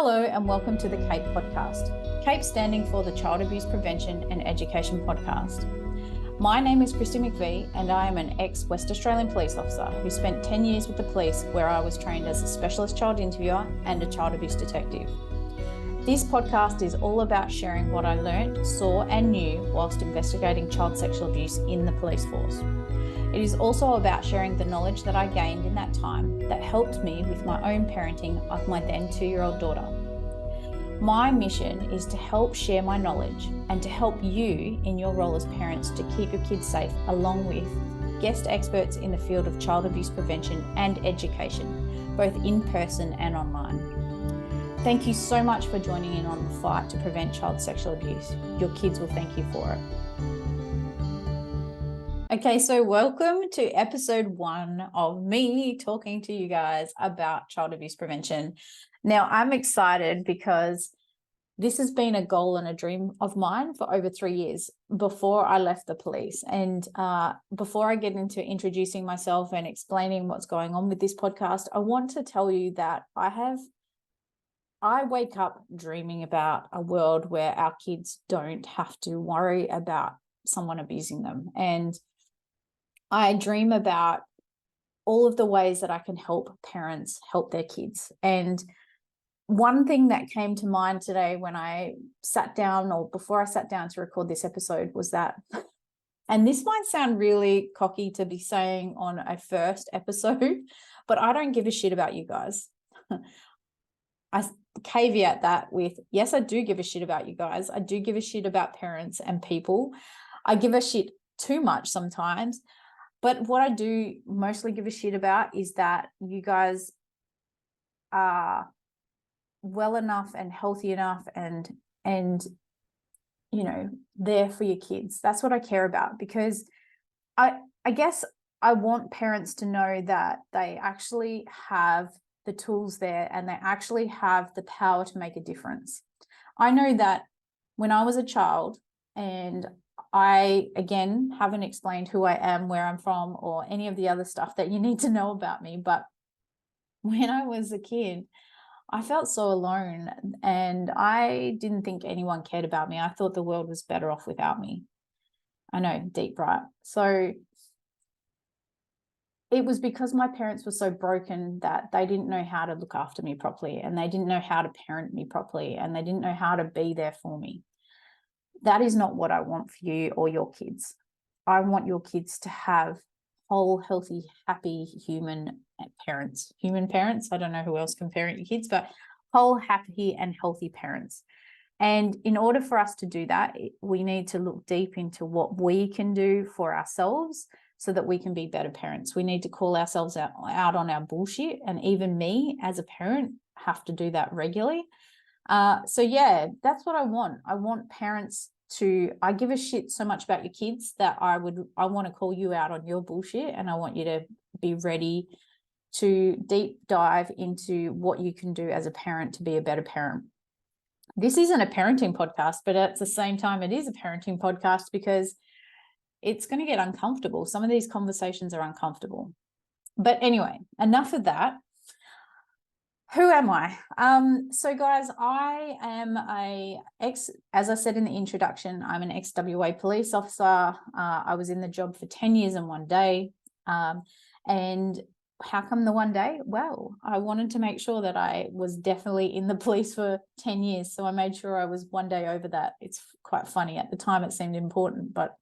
Hello and welcome to the CAPE podcast. CAPE standing for the Child Abuse Prevention and Education Podcast. My name is Kristi McVee and I am an ex-West Australian police officer who spent 10 years with the police, where I was trained as a specialist child interviewer and a child abuse detective. This podcast is all about sharing what I learnt, saw and knew whilst investigating child sexual abuse in the police force. It is also about sharing the knowledge that I gained in that time that helped me with my own parenting of my then 2-year-old daughter. My mission is to help share my knowledge and to help you in your role as parents to keep your kids safe, along with guest experts in the field of child abuse prevention and education, both in person and online. Thank you so much for joining in on the fight to prevent child sexual abuse. Your kids will thank you for it. Okay, so welcome to episode 1 of me talking to you guys about child abuse prevention. Now, I'm excited because this has been a goal and a dream of mine for over 3 years before I left the police. And before I get into introducing myself and explaining what's going on with this podcast, I want to tell you that I wake up dreaming about a world where our kids don't have to worry about someone abusing them. And I dream about all of the ways that I can help parents help their kids. And one thing that came to mind today when I sat down, or before I sat down to record this episode, was that, and this might sound really cocky to be saying on a first episode, but I don't give a shit about you guys. I caveat that with, yes, I do give a shit about you guys. I do give a shit about parents and people. I give a shit too much sometimes. But what I do mostly give a shit about is that you guys are well enough and healthy enough and you know, there for your kids. That's what I care about, because I guess I want parents to know that they actually have the tools there and they actually have the power to make a difference. I know that when I was a child, and I, again, haven't explained who I am, where I'm from, or any of the other stuff that you need to know about me. But when I was a kid, I felt so alone and I didn't think anyone cared about me. I thought the world was better off without me. I know, deep, right? So it was because my parents were so broken that they didn't know how to look after me properly, and they didn't know how to parent me properly, and they didn't know how to be there for me. That is not what I want for you or your kids. I want your kids to have whole, healthy, happy human parents. Human parents, I don't know who else can parent your kids, but whole, happy and healthy parents. And in order for us to do that, we need to look deep into what we can do for ourselves so that we can be better parents. We need to call ourselves out on our bullshit. And even me as a parent have to do that regularly. So yeah, that's what I want. I want parents to, I give a shit so much about your kids that I want to call you out on your bullshit, and I want you to be ready to deep dive into what you can do as a parent to be a better parent. This isn't a parenting podcast, but at the same time, it is a parenting podcast because it's going to get uncomfortable. Some of these conversations are uncomfortable. But anyway, enough of that. Who am I? So guys, I am as I said in the introduction, I'm an ex-WA police officer. I was in the job for 10 years and 1 day. And how come the 1 day? Well, I wanted to make sure that I was definitely in the police for 10 years. So I made sure I was 1 day over that. It's quite funny. At the time, it seemed important, but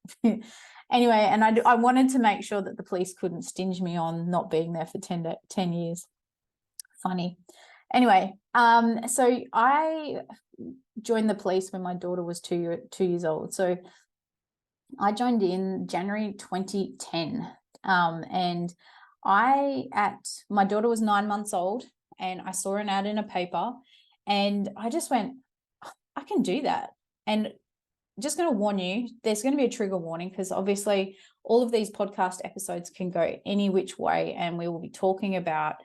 anyway, and I wanted to make sure that the police couldn't stinge me on not being there for 10 years. Funny. Anyway, so I joined the police when my daughter was 2 years old. So I joined in January 2010. And my daughter was 9 months old, and I saw an ad in a paper and I just went, I can do that. And just going to warn you, there's going to be a trigger warning, because obviously all of these podcast episodes can go any which way, and we will be talking about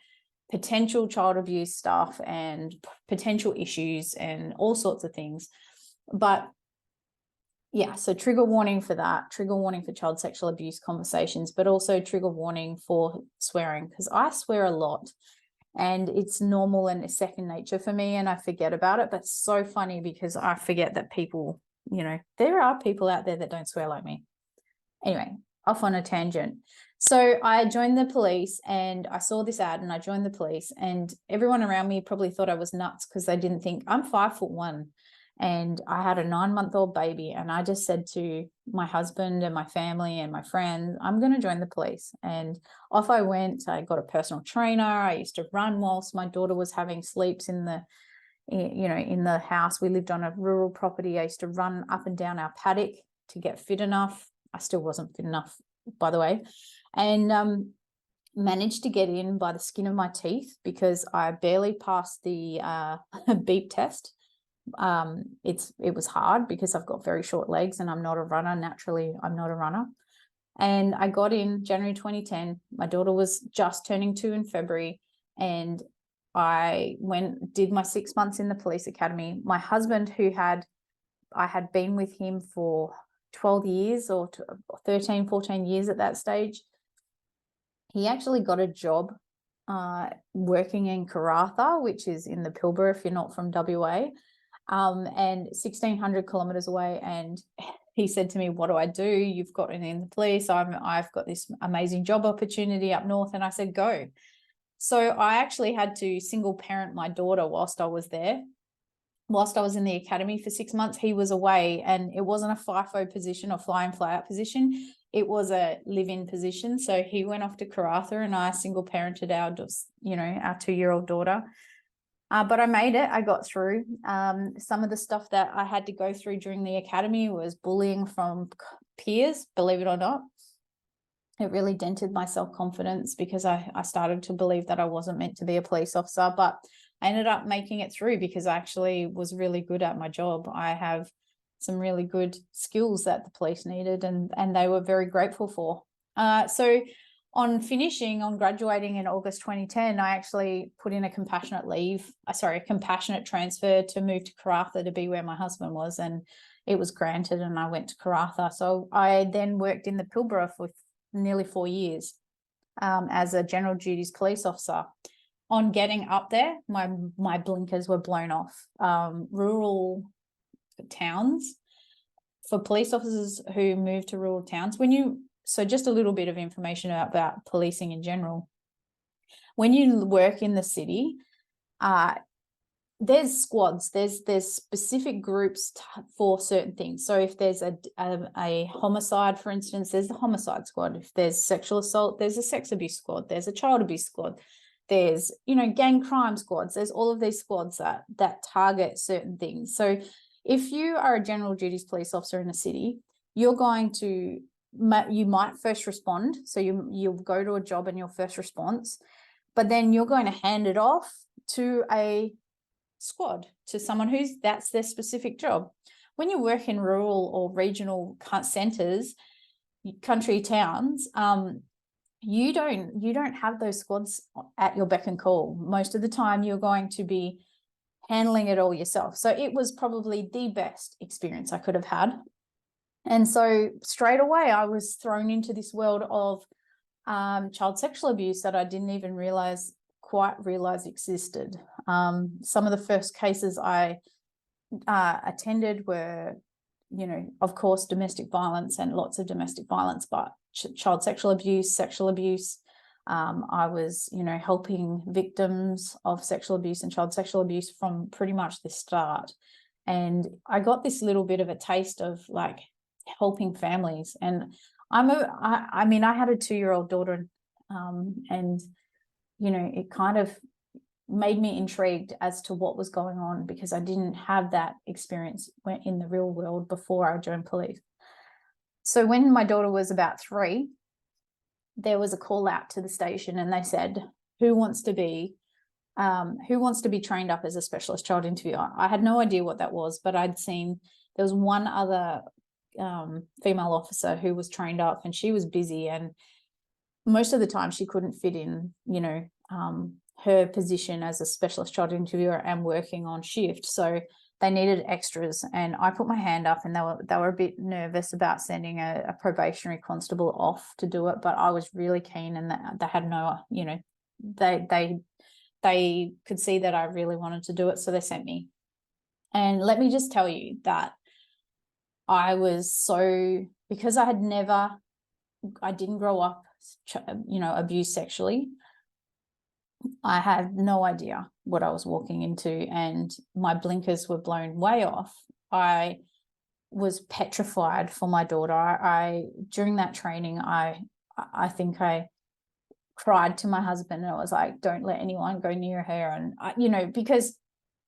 potential child abuse stuff and potential issues and all sorts of things. But yeah, so trigger warning for that, trigger warning for child sexual abuse conversations, but also trigger warning for swearing, because I swear a lot. and it's normal and it's second nature for me, and I forget about it. But it's so funny because I forget that people, there are people out there that don't swear like me. Anyway, off on a tangent. So I joined the police, and I saw this ad and I joined the police, and everyone around me probably thought I was nuts because they didn't think I'm 5'1", and I had a 9-month-old baby. And I just said to my husband and my family and my friends, I'm going to join the police. And off I went. I got a personal trainer. I used to run whilst my daughter was having sleeps in the house. We lived on a rural property. I used to run up and down our paddock to get fit enough. I still wasn't fit enough, by the way, and managed to get in by the skin of my teeth because I barely passed the beep test. It was hard because I've got very short legs and I'm not a runner. Naturally, I'm not a runner. And I got in January 2010. My daughter was just turning 2 in February, and I did my 6 months in the police academy. My husband, I had been with him for 12 years or 13, 14 years at that stage. He actually got a job working in Karratha, which is in the Pilbara if you're not from WA, and 1,600 kilometers away. And he said to me, what do I do? You've gotten in the police. I've got this amazing job opportunity up north. And I said, go. So I actually had to single parent my daughter whilst I was there. Whilst I was in the academy for 6 months, he was away, and it wasn't a FIFO position or fly in, fly out position. It was a live-in position. So he went off to Karratha, and I single parented our 2-year-old daughter. But I made it. I got through. Some of the stuff that I had to go through during the academy was bullying from peers, believe it or not. It really dented my self-confidence because I started to believe that I wasn't meant to be a police officer, but I ended up making it through because I actually was really good at my job. I have some really good skills that the police needed, and they were very grateful for. So on graduating in August 2010, I actually put in a compassionate transfer to move to Karratha to be where my husband was, and it was granted, and I went to Karratha. So I then worked in the Pilbara for nearly 4 years as a general duties police officer. On getting up there, my blinkers were blown off. Rural towns, for police officers who move to rural towns, so just a little bit of information about policing in general. When you work in the city, there's squads, there's specific groups for certain things. So if there's a homicide, for instance, there's the homicide squad. If there's sexual assault, there's a sex abuse squad. There's a child abuse squad. There's, gang crime squads. There's all of these squads that target certain things. So if you are a general duties police officer in a city, you might first respond. So you'll go to a job and your first response, but then you're going to hand it off to a squad, to someone that's their specific job. When you work in rural or regional centers, country towns, you don't have those squads at your beck and call. Most of the time you're going to be handling it all yourself. So it was probably the best experience I could have had. And so straight away I was thrown into this world of child sexual abuse that I didn't even quite realize existed. Some of the first cases I attended were, of course, domestic violence, and lots of domestic violence, but child sexual abuse, sexual abuse. I was, helping victims of sexual abuse and child sexual abuse from pretty much the start. And I got this little bit of a taste of like helping families. And I had a 2-year-old daughter, and, it kind of made me intrigued as to what was going on because I didn't have that experience in the real world before I joined police. So when my daughter was about 3, there was a call out to the station, and they said, who wants to be trained up as a specialist child interviewer? I had no idea what that was, but I'd seen there was one other female officer who was trained up, and she was busy, and most of the time she couldn't fit in, her position as a specialist child interviewer and working on shift. So they needed extras, and I put my hand up, and they were a bit nervous about sending a probationary constable off to do it, but I was really keen, and they had no, they they could see that I really wanted to do it, so they sent me. And let me just tell you that I was so, because I didn't grow up, abused sexually. I had no idea what I was walking into, and my blinkers were blown way off. I was petrified for my daughter. I during that training, I think I cried to my husband, and I was like, don't let anyone go near her. And because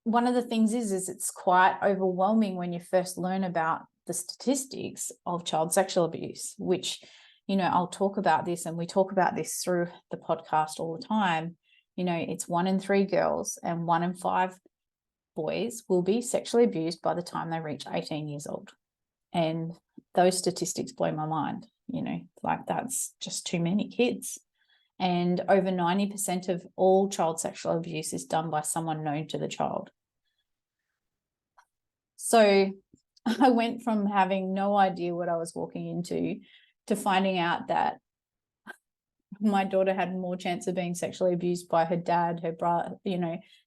one of the things is it's quite overwhelming when you first learn about the statistics of child sexual abuse, which, I'll talk about this, and we talk about this through the podcast all the time. It's 1 in 3 girls and 1 in 5 boys will be sexually abused by the time they reach 18 years old. And those statistics blow my mind, like that's just too many kids. And over 90% of all child sexual abuse is done by someone known to the child. So I went from having no idea what I was walking into to finding out that my daughter had more chance of being sexually abused by her dad, her brother,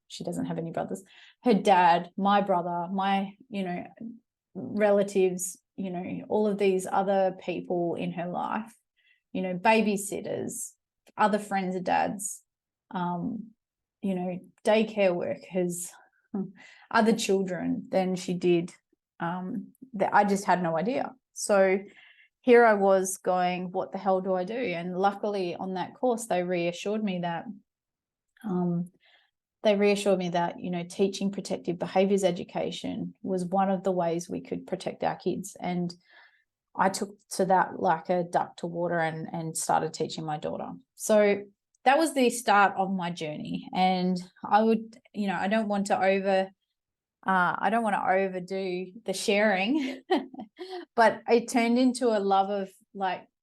she doesn't have any brothers, her dad, my brother, my, relatives, all of these other people in her life, babysitters, other friends of dad's, daycare workers, other children than she did. That I just had no idea. So here I was going, what the hell do I do? And luckily on that course, they reassured me that teaching protective behaviors education was one of the ways we could protect our kids. And I took to that like a duck to water and started teaching my daughter. So that was the start of my journey. And I would, I don't want to overdo the sharing, but it turned into a love of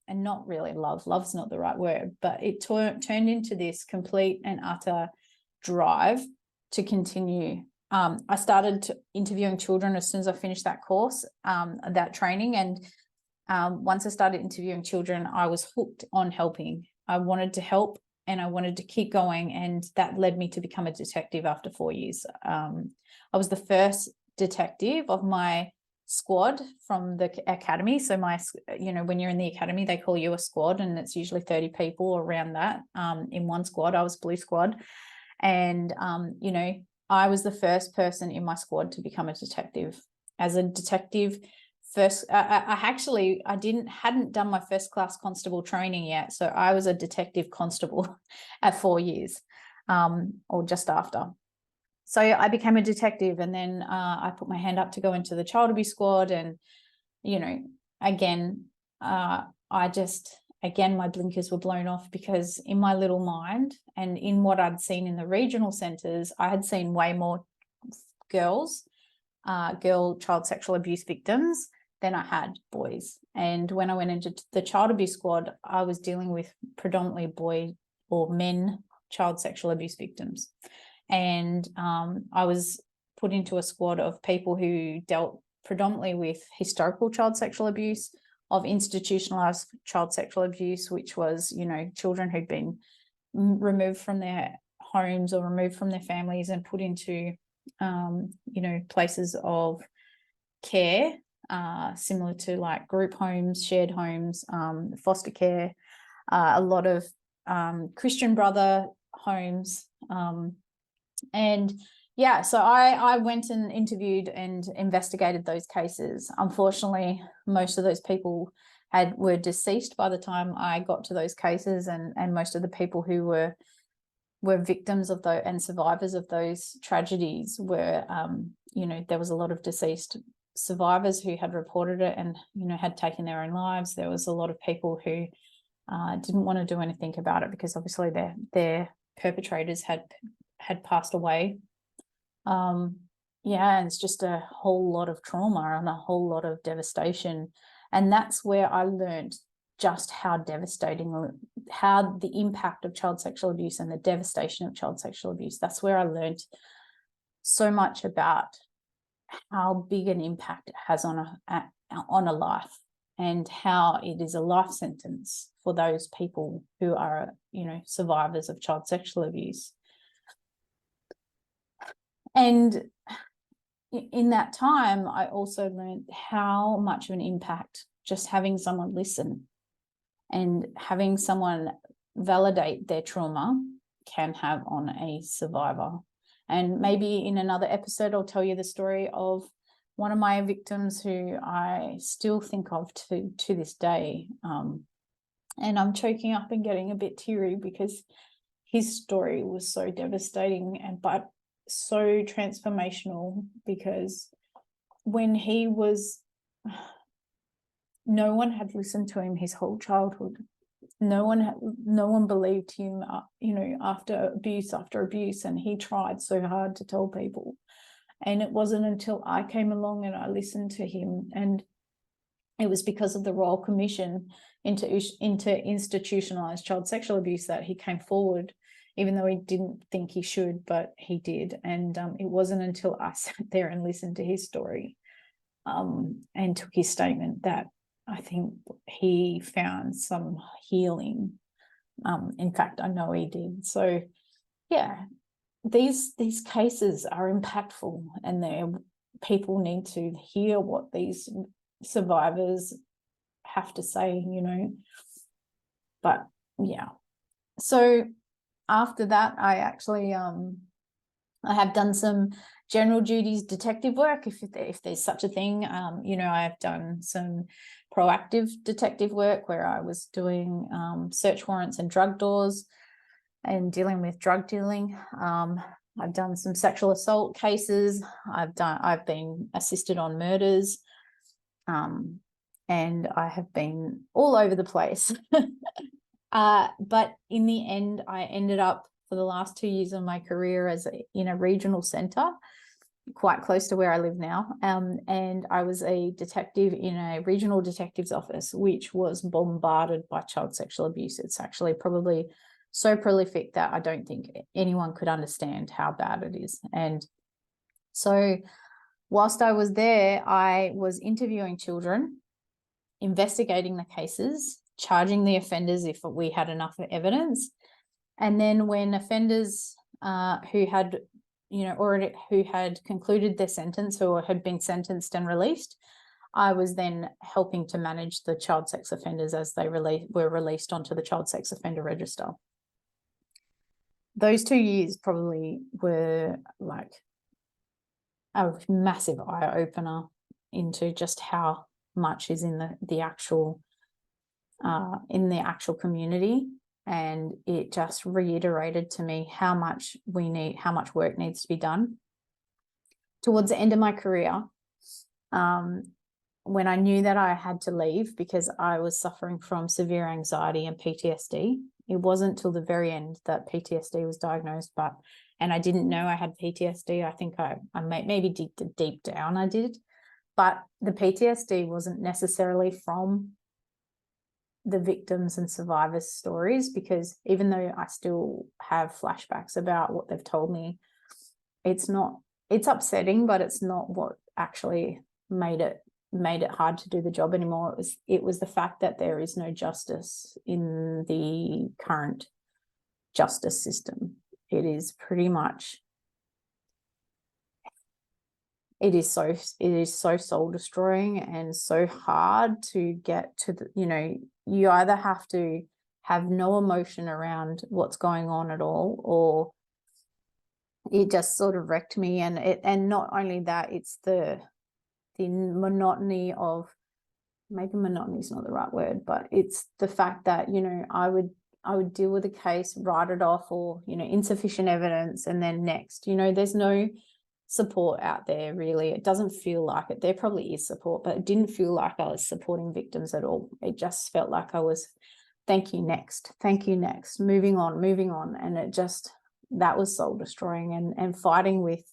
and not really love's not the right word, but it turned into this complete and utter drive to continue. I started interviewing children as soon as I finished that course, that training. And once I started interviewing children, I was hooked on helping. I wanted to help and I wanted to keep going. And that led me to become a detective after 4 years. I was the first detective of my squad from the academy. So when you're in the academy, they call you a squad, and it's usually 30 people around that in one squad. I was blue squad. And, I was the first person in my squad to become a detective. As a detective, hadn't done my first class constable training yet. So I was a detective constable at 4 years, or just after. So I became a detective, and then I put my hand up to go into the child abuse squad. And, again, my blinkers were blown off, because in my little mind and in what I'd seen in the regional centres, I had seen way more girl child sexual abuse victims than I had boys. And when I went into the child abuse squad, I was dealing with predominantly boy or men child sexual abuse victims. And I was put into a squad of people who dealt predominantly with historical child sexual abuse, of institutionalized child sexual abuse, which was, children who'd been removed from their homes or removed from their families and put into, places of care, similar to like group homes, shared homes, foster care, a lot of Christian brother homes. So I went and interviewed and investigated those cases. Unfortunately, most of those people were deceased by the time I got to those cases, and most of the people who were victims of those and survivors of those tragedies were, there was a lot of deceased survivors who had reported it and, had taken their own lives. There was a lot of people who didn't want to do anything about it, because obviously their perpetrators had passed away. And it's just a whole lot of trauma and a whole lot of devastation. And that's where I learned just how devastating, how the impact of child sexual abuse and the devastation of child sexual abuse. That's where I learned so much about how big an impact it has on a life, and how it is a life sentence for those people who are, survivors of child sexual abuse. And in that time, I also learned how much of an impact just having someone listen and having someone validate their trauma can have on a survivor. And maybe in another episode, I'll tell you the story of one of my victims who I still think of to this day. And I'm choking up and getting a bit teary because his story was so devastating but so transformational, because when he was, no one had listened to him his whole childhood. No one believed him, after abuse, and he tried so hard to tell people. And it wasn't until I came along and I listened to him, and it was because of the Royal Commission into institutionalized child sexual abuse that he came forward, even though he didn't think he should, but he did. And it wasn't until I sat there and listened to his story and took his statement that I think he found some healing. In fact, I know he did. So yeah, these cases are impactful, and people need to hear what these survivors have to say, But yeah. So after that, I actually I have done some general duties detective work, if there's such a thing. I've done some proactive detective work where I was doing search warrants and drug doors and dealing with drug dealing. I've done some sexual assault cases. I've been assisted on murders, and I have been all over the place. But in the end, I ended up for the last 2 years of my career in a regional centre, quite close to where I live now. And I was a detective in a regional detective's office, which was bombarded by child sexual abuse. It's actually probably so prolific that I don't think anyone could understand how bad it is. And so whilst I was there, I was interviewing children, investigating the cases, charging the offenders if we had enough evidence. And then when offenders who had concluded their sentence or had been sentenced and released, I was then helping to manage the child sex offenders as they were released onto the child sex offender register. Those 2 years probably were like a massive eye-opener into just how much is in the actual community. And it just reiterated to me how much work needs to be done. Towards the end of my career, when I knew that I had to leave because I was suffering from severe anxiety and PTSD, it wasn't till the very end that PTSD was diagnosed, and I didn't know I had PTSD. I think I maybe deep down I did, but the PTSD wasn't necessarily from the victims and survivors' stories, because even though I still have flashbacks about what they've told me, it's upsetting, but it's not what actually made it hard to do the job anymore. It was the fact that there is no justice in the current justice system. It is pretty much, it is so soul destroying and so hard to get to you either have to have no emotion around what's going on at all, or it just sort of wrecked me. And not only that, it's the monotony of, maybe monotony is not the right word, but it's the fact that, I would deal with a case, write it off, or, insufficient evidence, and then next, there's no support out there really. It doesn't feel like it. There probably is support, but it didn't feel like I was supporting victims at all. It just felt like I was, thank you, next, moving on. And that was soul destroying. And fighting with,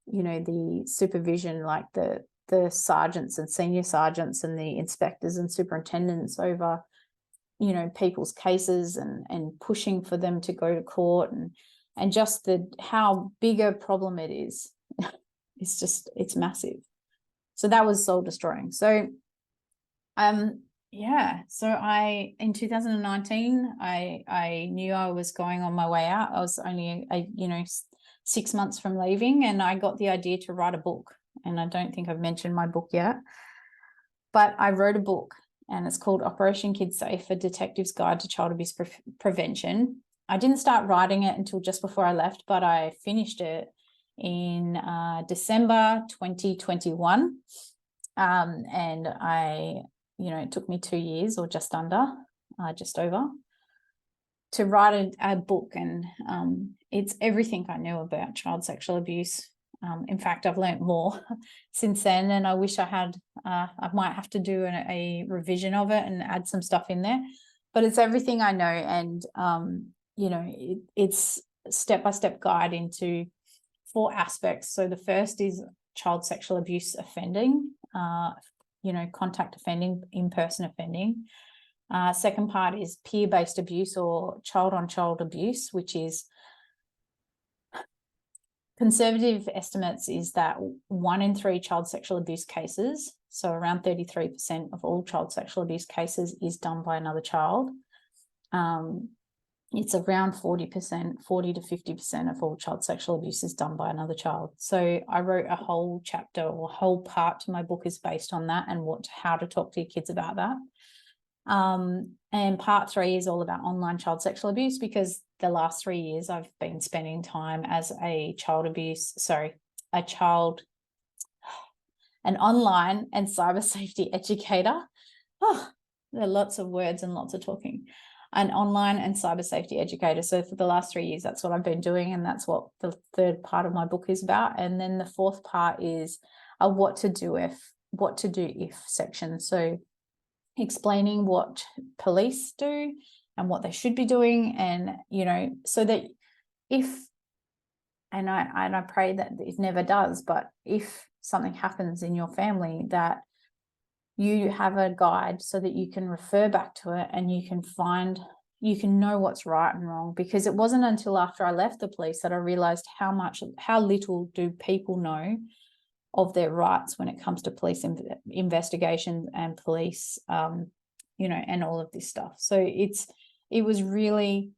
the supervision, like the sergeants and senior sergeants and the inspectors and superintendents over, people's cases and pushing for them to go to court, and just how big a problem it is. It's massive. So that was soul destroying. So in 2019 I knew I was going on my way out. I was only 6 months from leaving, and I got the idea to write a book. And I don't think I've mentioned my book yet, but I wrote a book, and it's called Operation Kids Safe, A Detective's Guide to Child Abuse Prevention. I didn't start writing it until just before I left, but I finished it in December 2021. And it took me 2 years, or just over, to write a book. And it's everything I knew about child sexual abuse. In fact, I've learned more since then, and I wish I had. I might have to do a revision of it and add some stuff in there, but it's everything I know. And it's step-by-step guide into 4 aspects. So the first is child sexual abuse offending, contact offending, in-person offending. Second part is peer-based abuse, or child-on-child abuse, which is conservative estimates is that 1 in 3 child sexual abuse cases, so around 33% of all child sexual abuse cases, is done by another child. It's around 40%, 40 to 50% of all child sexual abuse is done by another child. So I wrote a whole chapter, or a whole part to my book is based on that, and how to talk to your kids about that. And part 3 is all about online child sexual abuse, because the last 3 years I've been spending time as an online and cyber safety educator. There are lots of words and lots of talking. An online and cyber safety educator. So for the last 3 years, that's what I've been doing, and that's what the third part of my book is about. And then the fourth part is a what to do if section. So explaining what police do and what they should be doing, and so that I pray that it never does, but if something happens in your family, that you have a guide so that you can refer back to it, and you can know what's right and wrong. Because it wasn't until after I left the police that I realized how little do people know of their rights when it comes to police investigations and police, and all of this stuff. So it was really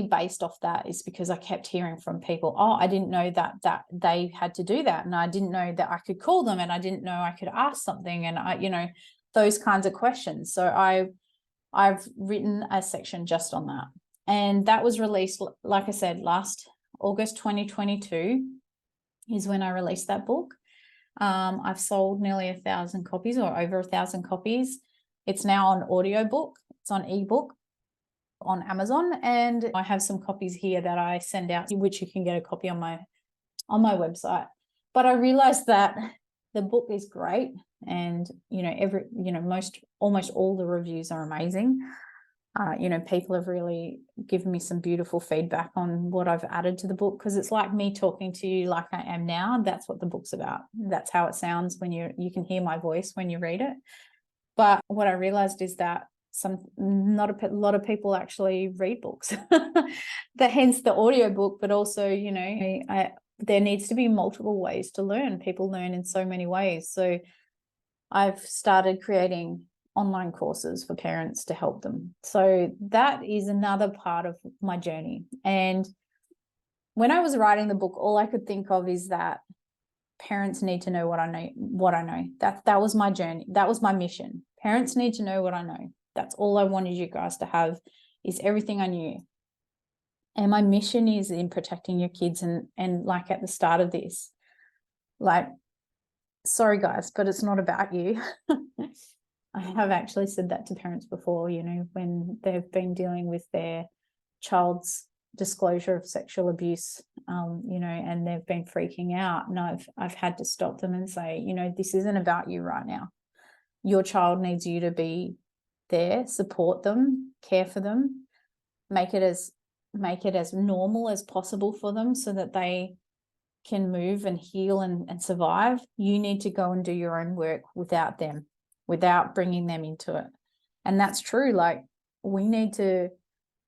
based off that, is because I kept hearing from people, I didn't know that they had to do that, and I didn't know that I could call them, and I didn't know I could ask something, and those kinds of questions. So I've written a section just on that, and that was released, like I said, last August 2022 is when I released that book. I've sold nearly 1,000 copies, or over 1,000 copies. It's now on audiobook, it's on ebook on Amazon, and I have some copies here that I send out, which you can get a copy on my website. But I realized that the book is great, and almost all the reviews are amazing. People have really given me some beautiful feedback on what I've added to the book, because it's like me talking to you like I am now. That's what the book's about. That's how it sounds when you can hear my voice when you read it. But what I realized is that not a lot of people actually read books, hence the audiobook. But also, there needs to be multiple ways to learn. People learn in so many ways. So I've started creating online courses for parents to help them. So that is another part of my journey. And when I was writing the book, all I could think of is that parents need to know what I know. That was my journey. That was my mission. Parents need to know what I know. That's all I wanted you guys to have, is everything I knew. And my mission is in protecting your kids. And like at the start of this, like, sorry guys, but it's not about you. I have actually said that to parents before, when they've been dealing with their child's disclosure of sexual abuse, and they've been freaking out. And I've had to stop them and say, this isn't about you right now. Your child needs you to be there, support them, care for them, make it as normal as possible for them, so that they can move and heal and survive. You need to go and do your own work without them, without bringing them into it. And that's true. Like, we need to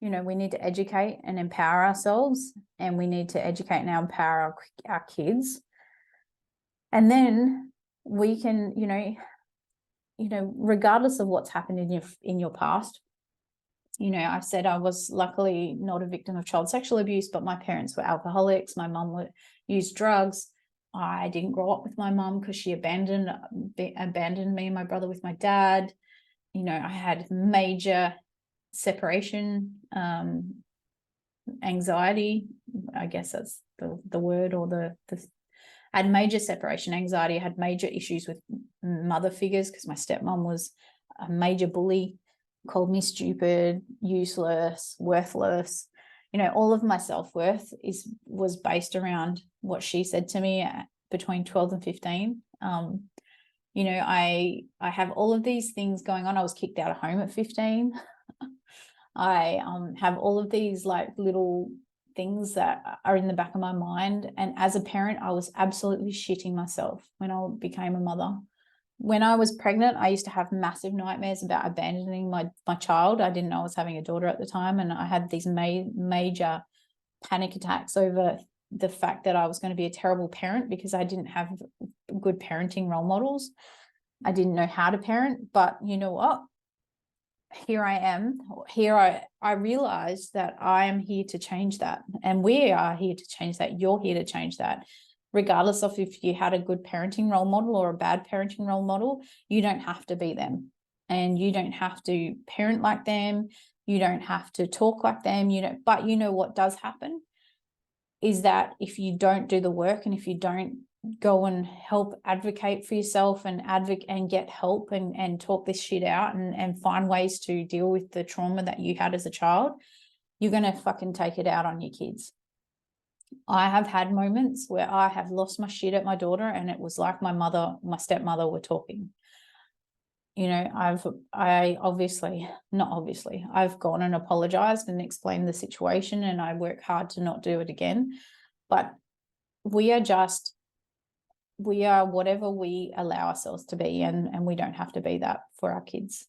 educate and empower ourselves, and we need to educate and empower our kids. And then we can, regardless of what's happened in your past, I've said I was luckily not a victim of child sexual abuse, but my parents were alcoholics. My mum used drugs. I didn't grow up with my mum because she abandoned me and my brother with my dad. I had major separation anxiety. I guess that's the word, or I had major separation anxiety. I had major issues with mother figures because my stepmom was a major bully, called me stupid, useless, worthless. All of my self-worth was based around what she said to me between 12 and 15. I have all of these things going on. I was kicked out of home at 15. I have all of these like little things that are in the back of my mind. And as a parent, I was absolutely shitting myself when I became a mother. When I was pregnant, I used to have massive nightmares about abandoning my child. I didn't know I was having a daughter at the time. And I had these major panic attacks over the fact that I was going to be a terrible parent because I didn't have good parenting role models. I didn't know how to parent, but you know what? Here I am. I realized that I am here to change that. And we are here to change that. You're here to change that. Regardless of if you had a good parenting role model or a bad parenting role model, you don't have to be them. And you don't have to parent like them. You don't have to talk like them. But what does happen is that if you don't do the work, and if you don't go and help advocate for yourself and get help and talk this shit out and find ways to deal with the trauma that you had as a child, you're going to fucking take it out on your kids. I have had moments where I have lost my shit at my daughter, and it was like my stepmother were talking. I've gone and apologized and explained the situation, and I work hard to not do it again. But we are whatever we allow ourselves to be, and we don't have to be that for our kids.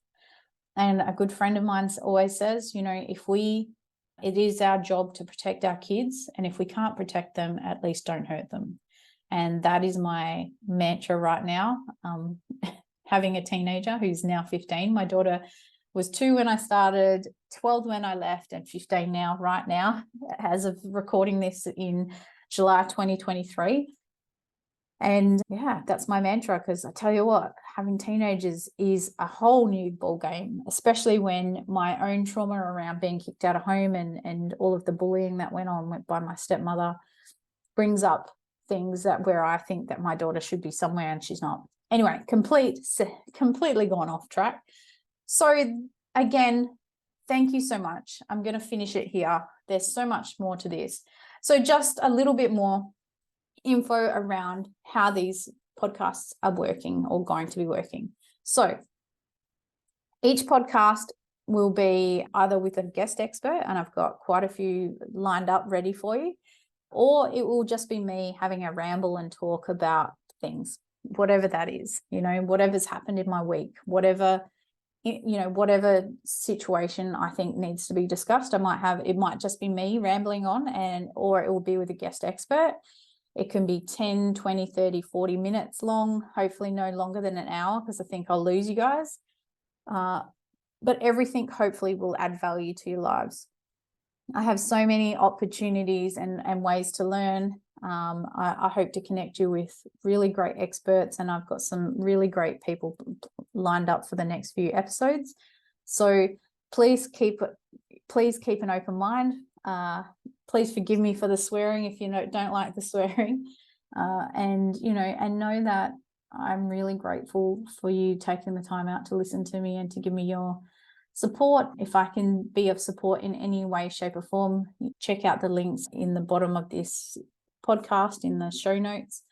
And a good friend of mine always says, it is our job to protect our kids, and if we can't protect them, at least don't hurt them. And that is my mantra right now. Having a teenager who's now 15. My daughter was 2 when I started, 12 when I left, and 15 now, right now, as of recording this in July 2023. And yeah, that's my mantra, because I tell you what, having teenagers is a whole new ball game, especially when my own trauma around being kicked out of home and all of the bullying that went on by my stepmother brings up things where I think that my daughter should be somewhere and she's not. Anyway, completely gone off track. So again, thank you so much. I'm going to finish it here. There's so much more to this. So just a little bit more info around how these podcasts are working or going to be working. So each podcast will be either with a guest expert, and I've got quite a few lined up ready for you, or it will just be me having a ramble and talk about things, whatever that is, whatever's happened in my week, whatever situation I think needs to be discussed. It might just be me rambling on, or it will be with a guest expert. It can be 10, 20, 30, 40 minutes long, hopefully no longer than an hour, because I think I'll lose you guys. But everything hopefully will add value to your lives. I have so many opportunities and ways to learn. I hope to connect you with really great experts, and I've got some really great people lined up for the next few episodes. So please keep an open mind. Please forgive me for the swearing if you don't like the swearing, and know that I'm really grateful for you taking the time out to listen to me and to give me your support. If I can be of support in any way, shape or form, check out the links in the bottom of this podcast in the show notes.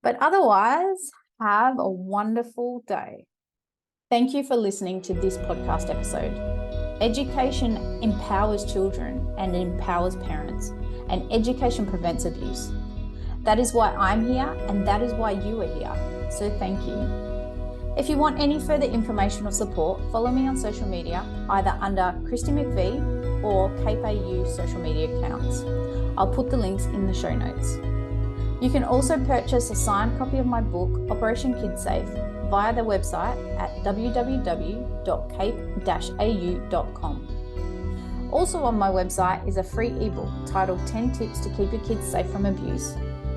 But otherwise, have a wonderful day. Thank you for listening to this podcast episode. Education empowers children and empowers parents, and education prevents abuse. That is why I'm here, and that is why you are here. So thank you. If you want any further information or support, follow me on social media, either under Kristi McVee or CapeAU social media accounts. I'll put the links in the show notes. You can also purchase a signed copy of my book, Operation Kid Safe, via the website at www.cape-au.com. Also on my website is a free ebook titled 10 Tips to Keep Your Kids Safe from Abuse,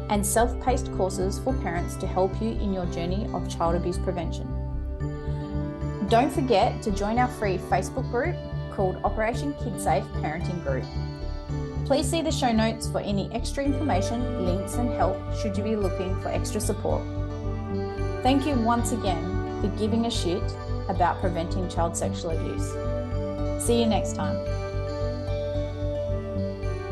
and self-paced courses for parents to help you in your journey of child abuse prevention. Don't forget to join our free Facebook group called Operation Kid Safe Parenting Group. Please see the show notes for any extra information, links and help should you be looking for extra support. Thank you once again for giving a shit about preventing child sexual abuse. See you next time.